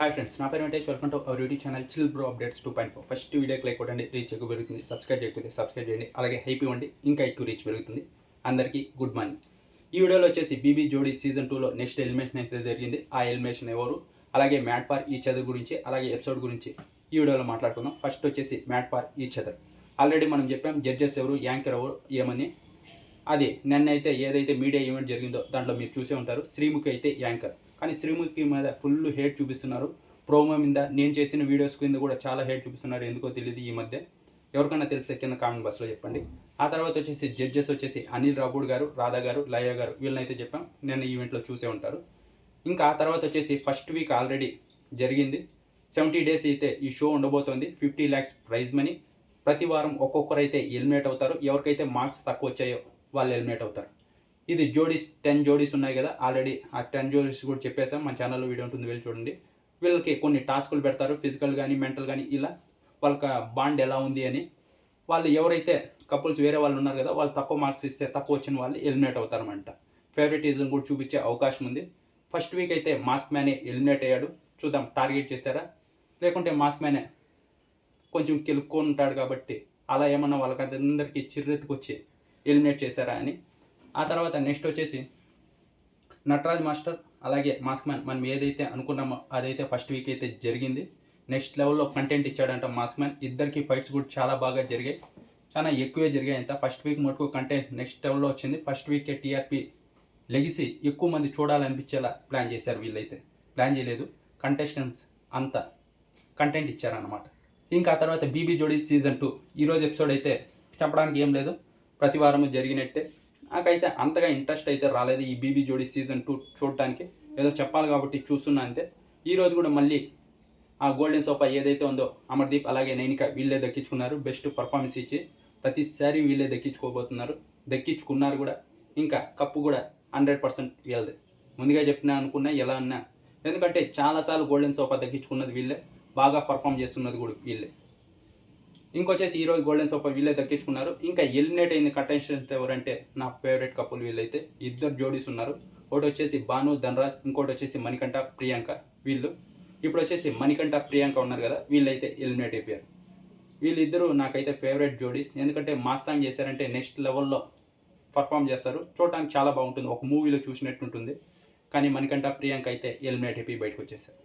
Hi friends, నా పేరు Venkatesh. Welcome to our YouTube channel chill bro updates 2.4. First వీడియోకి like కొట్టండి, రీచ్ ఎక్కువ పెరుగుతుంది. సబ్స్క్రైబ్ చేయకపోతే సబ్స్క్రైబ్ చేయండి, అలాగే హైప్ ఇవ్వండి, ఇంకా ఎక్కువ రీచ్ పెరుగుతుంది. అందరికీ గుడ్ మార్నింగ్. ఈ వీడియోలో వచ్చేసి బీబీ జోడీ సీజన్ 2లో నెక్స్ట్ ఎలిమినేషన్ అయితే జరిగింది. ఆ ఎలిమినేషన్ ఎవరు, అలాగే మ్యాట్ ఫర్ ఈచ్ అదర్ గురించి, అలాగే ఎపిసోడ్ గురించి ఈ వీడియోలో మాట్లాడుకుందాం. ఫస్ట్ వచ్చేసి made for each other. Already మనం చెప్పాం జడ్జెస్ ఎవరు, యాంకర్ ఎవరు ఏమని. అది నిన్న అయితే ఏదైతే మీడియా ఈవెంట్ జరిగిందో దాంట్లో మీరు చూసే ఉంటారు. శ్రీముఖి అయితే యాంకర్, కానీ శ్రీముఖి మీద ఫుల్ హేట్ చూపిస్తున్నారు. ప్రోమో మీద, నేను చేసిన వీడియోస్ కింద కూడా చాలా హేట్ చూపిస్తున్నారు. ఎందుకో తెలియదు ఈ మధ్య. ఎవరికైనా తెలిసే కింద కామెంట్ బాక్స్లో చెప్పండి. ఆ తర్వాత వచ్చేసి జడ్జెస్ వచ్చేసి అనిల్ రావుడ్ గారు, రాధా గారు, లయ గారు, వీళ్ళనైతే చెప్పాం. నేను ఈవెంట్లో చూసే ఉంటారు. ఇంకా ఆ తర్వాత వచ్చేసి ఫస్ట్ వీక్ ఆల్రెడీ జరిగింది. 70 days అయితే ఈ షో ఉండబోతోంది. 50 lakhs ప్రైజ్ మనీ. ప్రతి వారం ఒక్కొక్కరు అయితే ఎలిమినేట్ అవుతారు. ఎవరికైతే మార్క్స్ తక్కువ వచ్చాయో వాళ్ళు ఎలిమినేట్ అవుతారు. ఇది జోడీస్ 10 జోడీస్ ఉన్నాయి కదా, ఆల్రెడీ ఆ 10 జోడీస్ కూడా చెప్పేసాం. మన ఛానల్లో వీడియో ఉంటుంది, వెళ్ళి చూడండి. వీళ్ళకి కొన్ని టాస్కులు పెడతారు, ఫిజికల్ కానీ మెంటల్ కానీ. ఇలా వాళ్ళకి బాండ్ ఎలా ఉంది అని. వాళ్ళు ఎవరైతే కపుల్స్ వేరే వాళ్ళు ఉన్నారు కదా, వాళ్ళు తక్కువ మార్క్స్ ఇస్తే తక్కువ వచ్చిన వాళ్ళు ఎలిమినేట్ అవుతారన్నమాట. ఫేవరెటిజం కూడా చూపించే అవకాశం ఉంది. ఫస్ట్ వీక్ అయితే మాస్క్ మ్యానే ఎలిమినేట్ అయ్యాడు. చూద్దాం టార్గెట్ చేస్తారా, లేకుంటే మాస్క్ మ్యానే కొంచెం కెలుక్కొని ఉంటాడు కాబట్టి అలా ఏమన్నా వాళ్ళకి అందరికీ చిర్రెత్తుకొచ్చి ఎలిమినేట్ చేశారా అని. ఆ తర్వాత నెక్స్ట్ వచ్చేసి నటరాజ్ మాస్టర్ అలాగే మాస్క్ మ్యాన్. మనం ఏదైతే అనుకున్నామో అదైతే ఫస్ట్ వీక్ అయితే జరిగింది. నెక్స్ట్ లెవెల్లో కంటెంట్ ఇచ్చాడంట మాస్క్ మ్యాన్. ఇద్దరికి ఫైట్స్ కూడా చాలా బాగా జరిగాయి, చాలా ఎక్కువే జరిగాయి అంత. ఫస్ట్ వీక్ మటుకు కంటెంట్ నెక్స్ట్ లెవెల్లో వచ్చింది. ఫస్ట్ వీకే టీఆర్పీ లెగిసి ఎక్కువ మంది చూడాలనిపించేలా ప్లాన్ చేశారు వీళ్ళైతే. ప్లాన్ చేయలేదు, కంటెస్టెంట్స్ అంతా కంటెంట్ ఇచ్చారన్నమాట. ఇంకా ఆ తర్వాత బీబీ జోడీ సీజన్ 2 ఈరోజు ఎపిసోడ్ అయితే చెప్పడానికి ఏం లేదు, ప్రతి వారము జరిగినట్టే. నాకైతే అంతగా ఇంట్రెస్ట్ అయితే రాలేదు ఈ బీబీ జోడీ సీజన్ 2 చూడటానికి. ఏదో చెప్పాలి కాబట్టి చూస్తున్నా అంతే. ఈరోజు కూడా మళ్ళీ ఆ గోల్డెన్ సోఫా ఏదైతే ఉందో అమర్దీప్ అలాగే నైనిక వీళ్ళే దక్కించుకున్నారు. బెస్ట్ పర్ఫార్మెన్స్ ఇచ్చి ప్రతిసారి వీళ్ళే దక్కించుకున్నారు కూడా. ఇంకా కప్పు కూడా 100% వీళ్ళది. ముందుగా చెప్పినా అనుకున్నా ఎలా అన్నా, ఎందుకంటే చాలాసార్లు గోల్డెన్ సోఫా దక్కించుకున్నది వీళ్ళే, బాగా పర్ఫామ్ చేస్తున్నది కూడా వీళ్ళే. ఇంకొచ్చేసి ఈరోజు గోల్డెన్ సోఫా వీళ్ళే దక్కించుకున్నారు. ఇంకా ఎలిమినేట్ అయింది కంటెస్టెంట్స్ ఎవరంటే నా ఫేవరెట్ కపుల్ వీళ్ళైతే. ఇద్దరు జోడీస్ ఉన్నారు. ఒకటి వచ్చేసి భాను ధనరాజ్, ఇంకోటి వచ్చేసి మణికంఠ ప్రియాంక. వీళ్ళు ఇప్పుడు వచ్చేసి మణికంఠ ప్రియాంక ఉన్నారు కదా, వీళ్ళైతే ఎలిమినేట్ అయిపోయారు. వీళ్ళిద్దరూ నాకైతే ఫేవరెట్ జోడీస్. ఎందుకంటే మాస్ సాంగ్ చేశారంటే నెక్స్ట్ లెవెల్లో పర్ఫామ్ చేస్తారు. చూడటానికి చాలా బాగుంటుంది, ఒక మూవీలో చూసినట్టు ఉంటుంది. కానీ మణికంఠ ప్రియాంక అయితే ఎలిమినేట్ అయిపోయి బయటకు వచ్చేసారు.